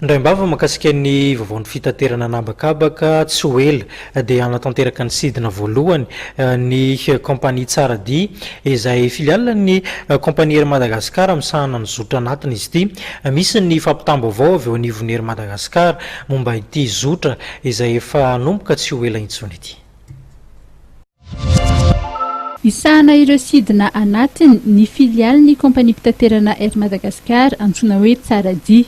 Ndray mbava makasika ny vaovao ny fitaterana anabakabaka tsy ho ela dia anatanteraka ny sidina voalohany ny kompania Tsaradia izay filiale ny kompania Air Madagascar misahana ny zotra anatiny izy ity. Misy ny fampitam-baovao avy eo anivon'ny Air Madagascar momba ity zotra izay efa nomboka tsy ho ela intsony ity. Isahana ireo sidina anatiny ny filiale ny kompania mpitaterana Air Madagascar antsoina hoe Tsaradia.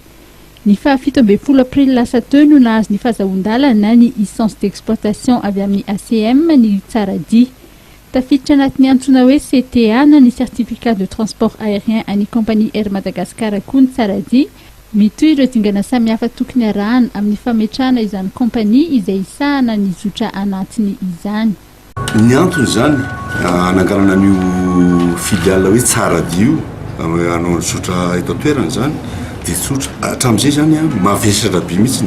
Ny 17 april lasa teo no nahazo ny fahazahoan-dalana ny licence d'exploitation avy amin'ny ACM ny Tsaradia. Tafiditra anatin'ny antsoina hoe CTA na ny certificat de transport aérien any kompania Air Madagascar koa ny Tsaradia. Mitohy ireo dingana samihafa tokony arahana amin'ny fametrahana izany kompania izay isahana ny zotra anatiny izany. Ny antony zany anangarana an'io filiale hoe Tsaradia io anao ny zotra eto an-toerana zany dia tsotra hatramin'izay zany mavesatra be mihitsy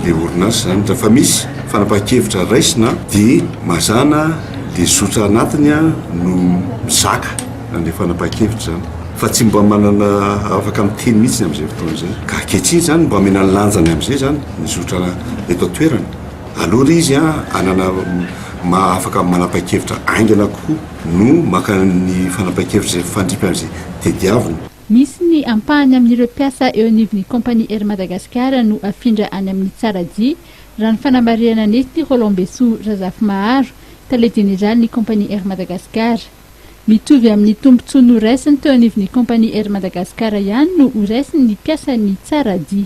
le orinasa zany rehefa misy fanapahan-kevitra raisina dia mazana le zotra anatiny no mizaka le fanapahan-kevitra zany fa tsy mba manana afaka miteny mihitsy amin'izay fotoana zay ka ankehitriny zany mba mena lanjany amin'izay zany ny zotra eto an-toerana aloha izy anana afaka manapa-kevitra aingana koa no maka ny fanapahan-kevitra zay fandripy amin'izay tediavina. Misy ny ampahany amin'ireo mpiasa eo anivon'ny kompania Air Madagascar no afindra any amin'ny Tsaradia raha ny fanambarihana nety Roland Bessou Razafimaharo tale général ny kompania Air Madagascar. Mitovy amin'ny tombontsoa noraisiny teo anivon'ny kompania Air Madagascar ihany no horaisiny ny mpiasa ny Tsaradia.